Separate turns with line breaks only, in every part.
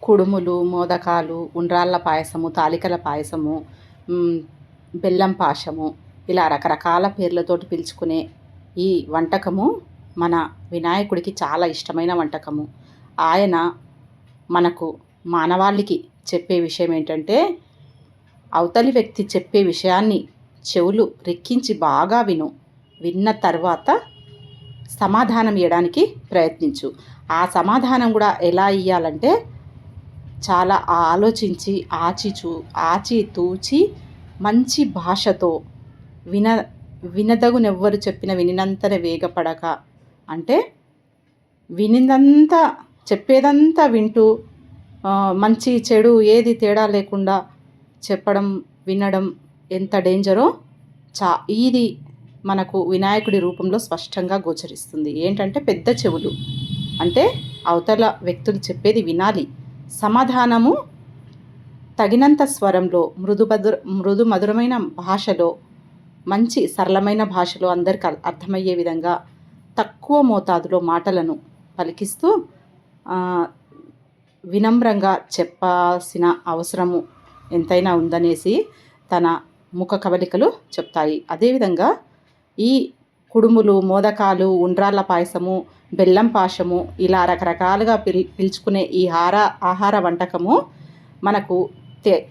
కుడుములు, మోదకాలు, ఉండ్రాళ్ళ పాయసము, తాలికల పాయసము, బెల్లం పాశము, ఇలా రకరకాల పేర్లతోటి పిలుచుకునే ఈ వంటకము మన వినాయకుడికి చాలా ఇష్టమైన వంటకము. ఆయన మనకు మానవాళికి చెప్పే విషయం ఏంటంటే, అవతలి వ్యక్తి చెప్పే విషయాన్ని చెవులు రెక్కించి బాగా విన్న తర్వాత సమాధానం ఇవ్వడానికి ప్రయత్నించు. ఆ సమాధానం కూడా ఎలా ఇవ్వాలంటే, చాలా ఆలోచించి ఆచితూచి మంచి భాషతో వినదగునెవ్వరు చెప్పిన వినినంతనే వేగపడక, అంటే వినినంతా చెప్పేదంతా వింటూ మంచి చెడు ఏది తేడా లేకుండా చెప్పడం వినడం ఎంత డేంజరో ఇది మనకు వినాయకుడి రూపంలో స్పష్టంగా గోచరిస్తుంది. ఏంటంటే పెద్ద చెవులు, అంటే అవతల వ్యక్తులు చెప్పేది వినాలి, సమాధానము తగినంత స్వరంలో మృదు మధురమైన భాషలో, మంచి సరళమైన భాషలో అందరికి అర్థమయ్యే విధంగా తక్కువ మోతాదులో మాటలను పలికిస్తూ వినమ్రంగా చెప్పాల్సిన అవసరము ఎంతైనా ఉందనేసి తన ముఖ కవలికలు చెప్తాయి. అదేవిధంగా ఈ కుడుములు, మోదకాలు, ఉండ్రాళ్ళ పాయసము, బెల్లం పాశము, ఇలా రకరకాలుగా పిలుచుకునే ఈ ఆహార వంటకము మనకు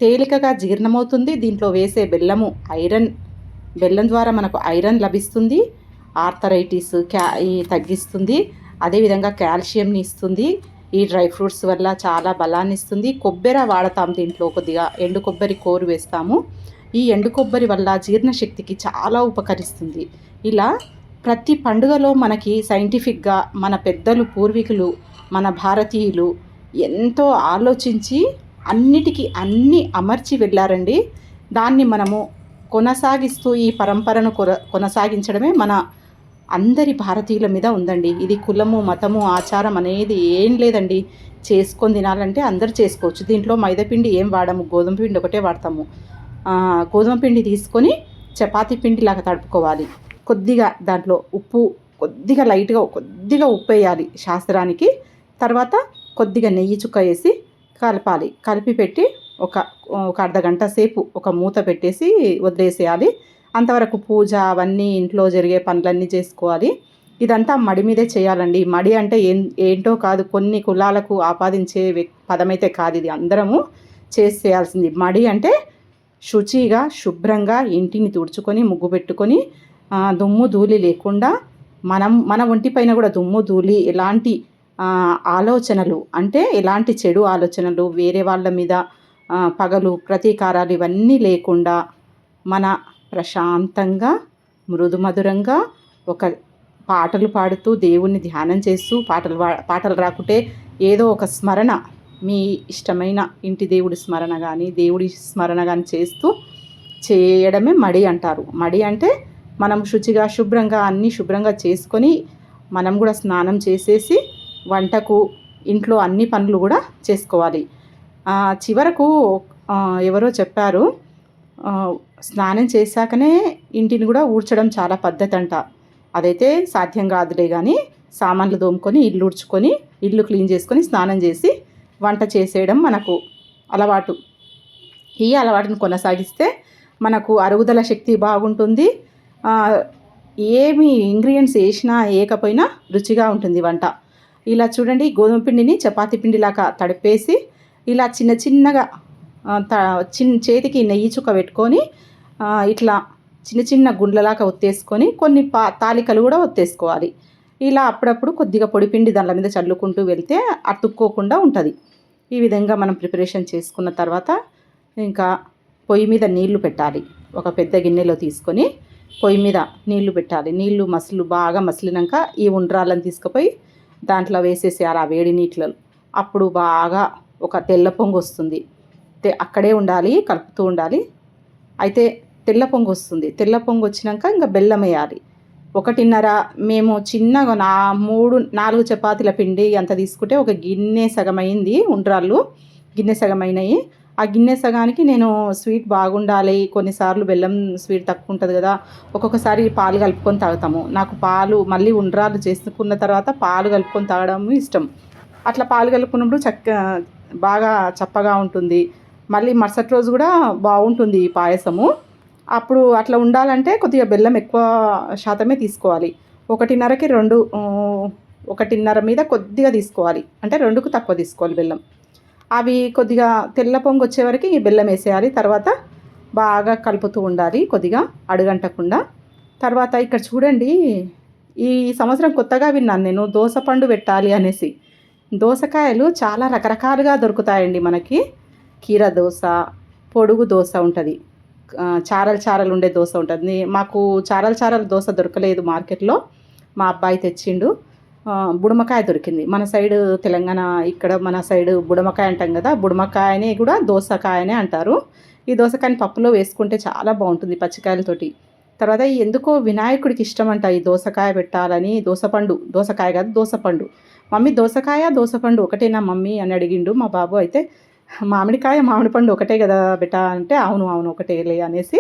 తేలికగా జీర్ణమవుతుంది. దీంట్లో వేసే బెల్లం ద్వారా మనకు ఐరన్ లభిస్తుంది, ఆర్థరైటిస్ తగ్గిస్తుంది, అదేవిధంగా కాల్షియంని ఇస్తుంది. ఈ డ్రై ఫ్రూట్స్ వల్ల చాలా బలాన్ని ఇస్తుంది. కొబ్బరి వాడతాం, దీంట్లో కొద్దిగా ఎండు కొబ్బరి కోరు వేస్తాము. ఈ ఎండు కొబ్బరి వల్ల జీర్ణశక్తికి చాలా ఉపకరిస్తుంది. ఇలా ప్రతి పండుగలో మనకి సైంటిఫిక్గా మన పెద్దలు, పూర్వీకులు, మన భారతీయులు ఎంతో ఆలోచించి అన్నిటికీ అన్నీ అమర్చి వెళ్ళారండి. దాన్ని మనము కొనసాగిస్తూ ఈ పరంపరను కొనసాగించడమే మన అందరి భారతీయుల మీద ఉందండి. ఇది కులము, మతము, ఆచారం అనేది ఏం లేదండి. చేసుకొని తినాలంటే అందరు చేసుకోవచ్చు. దీంట్లో మైదాపిండి ఏం వాడము, గోధుమ పిండి ఒకటే వాడతాము. గోధుమ పిండి తీసుకొని చపాతీ పిండిలాగా తడుపుకోవాలి. కొద్దిగా దాంట్లో ఉప్పు, కొద్దిగా లైట్గా కొద్దిగా ఉప్పు వేయాలి శాస్త్రానికి. తర్వాత కొద్దిగా నెయ్యి చుక్క వేసి కలపాలి. కలిపి పెట్టి ఒక అర్ధగంట సేపు ఒక మూత పెట్టేసి వదిలేసేయాలి. అంతవరకు పూజ అవన్నీ ఇంట్లో జరిగే పనులన్నీ చేసుకోవాలి. ఇదంతా మడి మీదే చేయాలండి. మడి అంటే ఏంటో కాదు, కొన్ని కులాలకు ఆపాదించే పదమైతే కాదు, ఇది అందరము చేయాల్సింది. మడి అంటే శుచిగా శుభ్రంగా ఇంటిని తుడుచుకొని ముగ్గు పెట్టుకొని దుమ్ము ధూళి లేకుండా మన ఒంటిపైన కూడా దుమ్ము ధూళి ఎలాంటి ఆలోచనలు, అంటే ఎలాంటి చెడు ఆలోచనలు, వేరే వాళ్ళ మీద పగలు ప్రతీకారాలు ఇవన్నీ లేకుండా మన ప్రశాంతంగా మృదుమధురంగా ఒక పాటలు పాడుతూ దేవుణ్ణి ధ్యానం చేస్తూ, పాటలు రాకుంటే ఏదో ఒక స్మరణ, మీ ఇష్టమైన ఇంటి దేవుడి స్మరణ కానీ దేవుడి స్మరణ కానీ చేస్తూ చేయడమే మడి అంటారు. మడి అంటే మనం శుచిగా శుభ్రంగా అన్నీ శుభ్రంగా చేసుకొని మనం కూడా స్నానం చేసేసి వంటకు ఇంట్లో అన్ని పనులు కూడా చేసుకోవాలి. చివరకు ఎవరో చెప్పారు, స్నానం చేశాకనే ఇంటిని కూడా ఊడ్చడం చాలా పద్ధతి అంట. అదైతే సాధ్యం కాదులే కానీ సామాన్లు తోముకొని ఇల్లు ఊడ్చుకొని ఇల్లు క్లీన్ చేసుకొని స్నానం చేసి వంట చేసేయడం మనకు అలవాటు. ఈ అలవాటును కొనసాగిస్తే మనకు అరుగుదల శక్తి బాగుంటుంది. ఏమి ఇంగ్రీడియంట్స్ వేసినా వేయకపోయినా రుచిగా ఉంటుంది వంట. ఇలా చూడండి, గోధుమ పిండిని చపాతీ పిండిలాగా తడిపేసి ఇలా చిన్న చిన్నగా చేతికి నెయ్యి చుక్క పెట్టుకొని ఇట్లా చిన్న చిన్న గుండ్లలాగా ఒత్తేసుకొని కొన్ని తాలికలు కూడా ఒత్తేసుకోవాలి. ఇలా అప్పుడప్పుడు కొద్దిగా పొడిపిండి దాని మీద చల్లుకుంటూ వెళ్తే అతుక్కోకుండా ఉంటుంది. ఈ విధంగా మనం ప్రిపరేషన్ చేసుకున్న తర్వాత ఇంకా పొయ్యి మీద నీళ్లు పెట్టాలి. ఒక పెద్ద గిన్నెలో తీసుకొని పొయ్యి మీద నీళ్లు పెట్టాలి. నీళ్లు బాగా మసిలినాక ఈ ఉండ్రాళ్ళని తీసుకుపోయి దాంట్లో వేసేసేయాలి ఆ వేడి నీటిలో. అప్పుడు బాగా ఒక తెల్ల పొంగు వస్తుంది. అక్కడే ఉండాలి, కలుపుతూ ఉండాలి. అయితే తెల్ల పొంగు వస్తుంది. తెల్ల పొంగు వచ్చినాక ఇంకా బెల్లం వేయాలి. 1.5 మేము చిన్నగా 3-4 చపాతీల పిండి అంత తీసుకుంటే ఒక గిన్నె సగమైంది ఉండ్రాళ్ళు, గిన్నె సగమైనవి. ఆ గిన్నె సగానికి నేను స్వీట్ బాగుండాలి, కొన్నిసార్లు బెల్లం స్వీట్ తక్కువ ఉంటుంది కదా, ఒక్కొక్కసారి పాలు కలుపుకొని తాగుతాము. నాకు పాలు మళ్ళీ ఉండ్రాళ్ళు చేసుకున్న తర్వాత పాలు కలుపుకొని తాగడం ఇష్టం. అట్లా పాలు కలుపుకున్నప్పుడు బాగా చప్పగా ఉంటుంది. మళ్ళీ మరుసటి రోజు కూడా బాగుంటుంది ఈ పాయసము. అప్పుడు అట్లా ఉండాలంటే కొద్దిగా బెల్లం ఎక్కువ శాతమే తీసుకోవాలి. 1:30కి 2, 1:30 మీద కొద్దిగా తీసుకోవాలి. అంటే 2కు తక్కువ తీసుకోవాలి బెల్లం. అవి కొద్దిగా తెల్ల పొంగు వచ్చే వరకు ఈ బెల్లం వేసేయాలి. తర్వాత బాగా కలుపుతూ ఉండాలి కొద్దిగా అడుగంటకుండా. తర్వాత ఇక్కడ చూడండి, ఈ సంవత్సరం కొత్తగా విన్నాను నేను దోసపండు పెట్టాలి అనేసి. దోసకాయలు చాలా రకరకాలుగా దొరుకుతాయండి మనకి. కీర దోస, పొడుగు దోస ఉంటుంది, చారలు చారలు ఉండే దోస ఉంటుంది. మాకు చారలు చారలు దోస దొరకలేదు మార్కెట్లో, మా అబ్బాయి తెచ్చిండు. బుడమకాయ దొరికింది మన సైడు తెలంగాణ. ఇక్కడ మన సైడు బుడమకాయ అంటాం కదా, బుడమకాయని కూడా దోసకాయనే అంటారు. ఈ దోసకాయని పప్పులో వేసుకుంటే చాలా బాగుంటుంది పచ్చికాయలతోటి. తర్వాత ఎందుకో వినాయకుడికి ఇష్టం అంట ఈ దోసకాయ పెట్టాలని. దోసకాయ కాదు దోసపండు. మమ్మీ దోసకాయ దోసపండు ఒకటేనా మమ్మీ అని అడిగిండు మా బాబు. అయితే మామిడికాయ మామిడి పండు ఒకటే కదా బెటా అంటే అవును అవును ఒకటేలే అనేసి.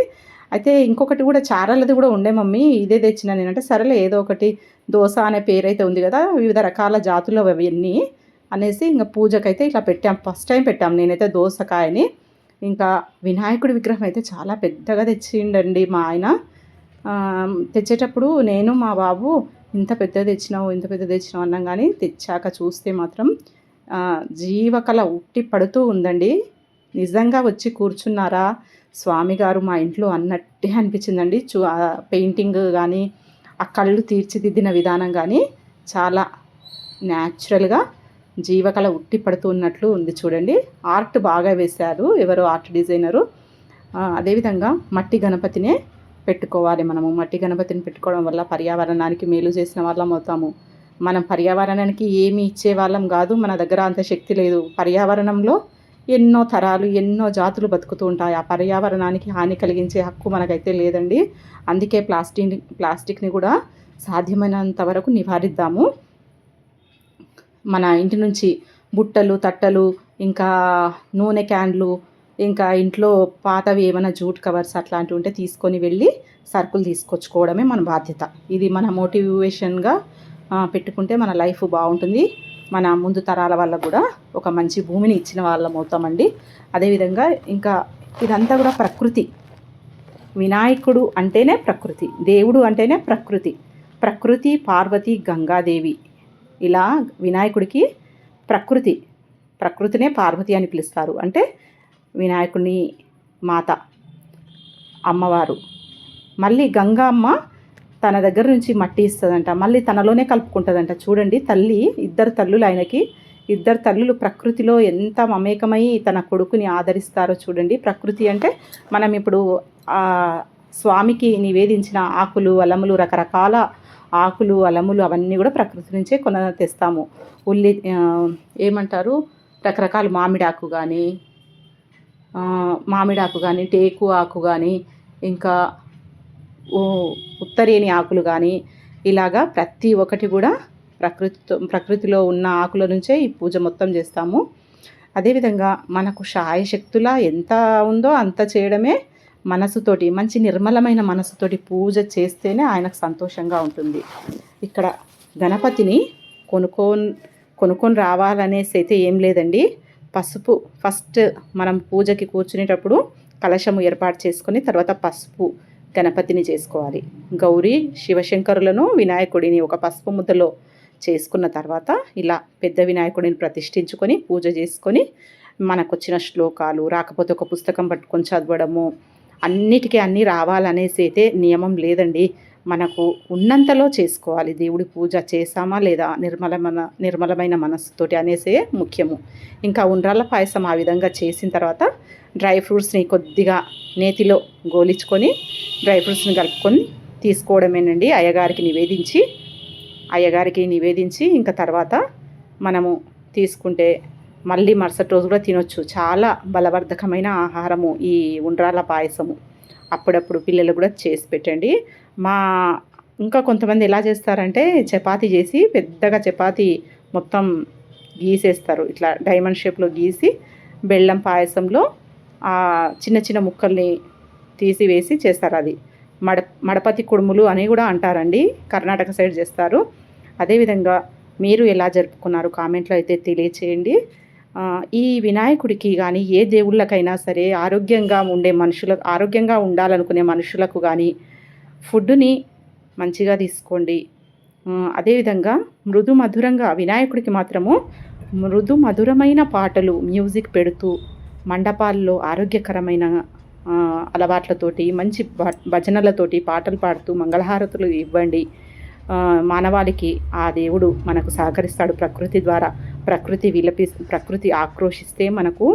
అయితే ఇంకొకటి కూడా చారలది కూడా ఉండే మమ్మీ, ఇదే తెచ్చిన నేనంటే సరేలే ఏదో ఒకటి, దోశ అనే పేరైతే ఉంది కదా, వివిధ రకాల జాతులు అవన్నీ అనేసి ఇంకా పూజకైతే ఇట్లా పెట్టాం. ఫస్ట్ టైం పెట్టాం నేనైతే దోసకాయని. ఇంకా వినాయకుడి విగ్రహం అయితే చాలా పెద్దగా తెచ్చిండండి మా ఆయన. తెచ్చేటప్పుడు నేను మా బాబు ఇంత పెద్దది తెచ్చినావు అన్నాం. కానీ తెచ్చాక చూస్తే మాత్రం జీవకళ ఉట్టి పడుతూ ఉందండి. నిజంగా వచ్చి కూర్చున్నారా స్వామిగారు మా ఇంట్లో అన్నట్టే అనిపించిందండి. పెయింటింగ్ కానీ ఆ కళ్ళు తీర్చిదిద్దిన విధానం కానీ చాలా న్యాచురల్గా జీవకళ ఉట్టి పడుతూ ఉన్నట్లు ఉంది చూడండి. ఆర్ట్ బాగా వేశారు ఎవరో ఆర్ట్ డిజైనరు. అదేవిధంగా మట్టి గణపతినే పెట్టుకోవాలి మనము. మట్టి గణపతిని పెట్టుకోవడం వల్ల పర్యావరణానికి మేలు చేసిన వాళ్ళం అవుతాము. మనం పర్యావరణానికి ఏమి ఇచ్చే వాళ్ళం కాదు, మన దగ్గర అంత శక్తి లేదు. పర్యావరణంలో ఎన్నో తరాలు ఎన్నో జాతులు బతుకుతూ ఉంటాయి. ఆ పర్యావరణానికి హాని కలిగించే హక్కు మనకైతే లేదండి. అందుకే ప్లాస్టిక్ని కూడా సాధ్యమైనంత వరకు నివారిద్దాము. మన ఇంటి నుంచి బుట్టలు, తట్టలు, ఇంకా నూనె క్యాన్లు, ఇంకా ఇంట్లో పాతవి ఏమైనా జూట్ కవర్స్ అట్లాంటివి ఉంటే తీసుకొని వెళ్ళి సరుకులు తీసుకొచ్చుకోవడమే మన బాధ్యత. ఇది మన మోటివేషన్గా పెట్టుకుంటే మన లైఫ్ బాగుంటుంది. మన ముందు తరాల వల్ల కూడా ఒక మంచి భూమిని ఇచ్చిన వాళ్ళం అవుతామండి. అదేవిధంగా ఇంకా ఇదంతా కూడా ప్రకృతి. వినాయకుడు అంటేనే ప్రకృతి, దేవుడు అంటేనే ప్రకృతి. ప్రకృతి, పార్వతి, గంగాదేవి, ఇలా వినాయకుడికి ప్రకృతినే పార్వతి అని పిలుస్తారు. అంటే వినాయకుడిని మాత, అమ్మవారు. మళ్ళీ గంగా అమ్మ తన దగ్గర నుంచి మట్టి ఇస్తుందంట, మళ్ళీ తనలోనే కలుపుకుంటుందంట. చూడండి తల్లి, ఇద్దరు తల్లులు ఆయనకి, ఇద్దరు తల్లులు ప్రకృతిలో ఎంత మమేకమై తన కొడుకుని ఆదరిస్తారో చూడండి. ప్రకృతి అంటే మనం ఇప్పుడు స్వామికి నివేదించిన ఆకులు, అలములు, రకరకాల ఆకులు, అలములు అవన్నీ కూడా ప్రకృతి నుంచే తెస్తాము. ఏమంటారు, రకరకాల మామిడాకు కానీ టేకు ఆకు కానీ ఇంకా ఉత్తరేణి ఆకులు కానీ ఇలాగా ప్రతి ఒక్కటి కూడా ప్రకృతిలో ఉన్న ఆకుల నుంచే ఈ పూజ మొత్తం చేస్తాము. అదేవిధంగా మనకు శాయశక్తులా ఎంత ఉందో అంత చేయడమే. మనసుతోటి, మంచి నిర్మలమైన మనసుతోటి పూజ చేస్తేనే ఆయనకు సంతోషంగా ఉంటుంది. ఇక్కడ గణపతిని కొనుక్కొని రావాలనేసి అయితే ఏం లేదండి. పసుపు ఫస్ట్ మనం పూజకి కూర్చునేటప్పుడు కలశము ఏర్పాటు చేసుకొని తర్వాత పసుపు గణపతిని చేసుకోవాలి. గౌరీ, శివశంకరులను, వినాయకుడిని ఒక పసుపు ముద్దలో చేసుకున్న తర్వాత ఇలా పెద్ద వినాయకుడిని ప్రతిష్ఠించుకొని పూజ చేసుకొని మనకు వచ్చిన శ్లోకాలు, రాకపోతే ఒక పుస్తకం పట్టుకొని చదవడము, అన్నిటికీ అన్నీ రావాలనేసి అయితే నియమం లేదండి. మనకు ఉన్నంతలో చేసుకోవాలి. దేవుడి పూజ చేసామా లేదా నిర్మలమైన మనస్సుతోటి అనేసే ముఖ్యము. ఇంకా ఉండ్రాళ్ళ పాయసం ఆ విధంగా చేసిన తర్వాత డ్రై ఫ్రూట్స్ని కొద్దిగా నేతిలో గోలించుకొని డ్రై ఫ్రూట్స్ని కలుపుకొని తీసుకోవడమేనండి. అయ్యగారికి నివేదించి ఇంకా తర్వాత మనము తీసుకుంటే మళ్ళీ మరుసటి రోజు కూడా తినొచ్చు. చాలా బలవర్ధకమైన ఆహారము ఈ ఉండ్రాళ్ళ పాయసము. అప్పుడప్పుడు పిల్లలు కూడా చేసి పెట్టండి. ఇంకా కొంతమంది ఎలా చేస్తారంటే చపాతీ చేసి పెద్దగా చపాతీ మొత్తం గీసేస్తారు. ఇట్లా డైమండ్ షేప్లో గీసి బెల్లం పాయసంలో చిన్న చిన్న ముక్కల్ని తీసివేసి చేస్తారు. అది మడపతి కుడుములు అని కూడా అంటారండి, కర్ణాటక సైడ్ చేస్తారు. అదేవిధంగా మీరు ఎలా జరుపుకున్నారు కామెంట్లో అయితే తెలియచేయండి. ఈ వినాయకుడికి కానీ ఏ దేవుళ్ళకైనా సరే ఆరోగ్యంగా ఉండాలనుకునే మనుషులకు కానీ ఫుడ్డుని మంచిగా తీసుకోండి. అదేవిధంగా మధురంగా వినాయకుడికి మాత్రము మధురమైన పాటలు మ్యూజిక్ పెడుతూ మండపాల్లో ఆరోగ్యకరమైన అలవాట్లతోటి మంచి భజనలతోటి పాటలు పాడుతూ మంగళహారతులు ఇవ్వండి. మానవాళికి ఆ దేవుడు మనకు సహకరిస్తాడు ప్రకృతి ద్వారా. ప్రకృతి ఆక్రోషిస్తే మనకు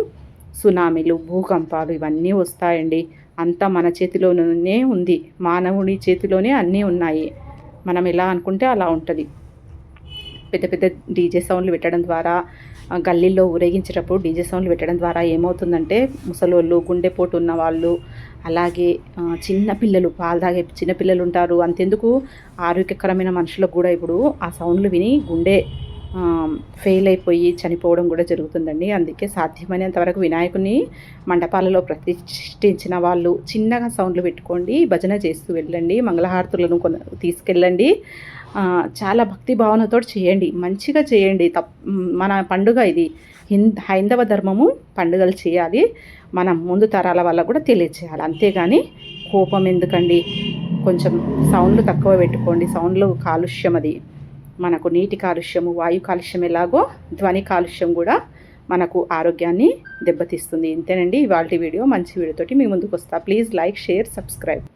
సునామీలు, భూకంపాలు ఇవన్నీ వస్తాయండి. అంతా మన చేతిలోనే ఉంది. మానవుడి చేతిలోనే అన్నీ ఉన్నాయి. మనం ఎలా అనుకుంటే అలా ఉంటుంది. పెద్ద పెద్ద డీజే సౌండ్లు పెట్టడం ద్వారా, గల్లీల్లో ఊరేగించేటప్పుడు డీజే సౌండ్లు పెట్టడం ద్వారా ఏమవుతుందంటే ముసలోళ్ళు, గుండెపోటు ఉన్న వాళ్ళు, అలాగే చిన్నపిల్లలు, పాలు తాగే చిన్నపిల్లలు ఉంటారు. అంతెందుకు ఆరోగ్యకరమైన మనుషులకు కూడా ఇప్పుడు ఆ సౌండ్లు విని గుండె ఫెయిల్ అయిపోయి చనిపోవడం కూడా జరుగుతుందండి. అందుకే సాధ్యమైనంత వరకు వినాయకుడిని మండపాలలో ప్రతిష్ఠించిన వాళ్ళు చిన్నగా సౌండ్లు పెట్టుకోండి, భజన చేస్తూ వెళ్ళండి, మంగళహారతులను తీసుకెళ్ళండి. చాలా భక్తి భావనతో చేయండి, మంచిగా చేయండి. మన పండుగ ఇది. హైందవ ధర్మము పండుగలు చేయాలి, మనం ముందు తరాల వాళ్ళకు కూడా తెలియచేయాలి. అంతేగాని కోపం ఎందుకండి, కొంచెం సౌండ్లు తక్కువ పెట్టుకోండి. సౌండ్లు కాలుష్యం, అది మనకు నీటి కాలుష్యము, వాయు కాలుష్యం ఎలాగో ధ్వని కాలుష్యం కూడా మనకు ఆరోగ్యాన్ని దెబ్బతీస్తుంది. ఇంతేనండి ఇవాల్టి వీడియో. మంచి వీడియోతోటి మీ ముందుకు వస్తా. Please like, share, subscribe.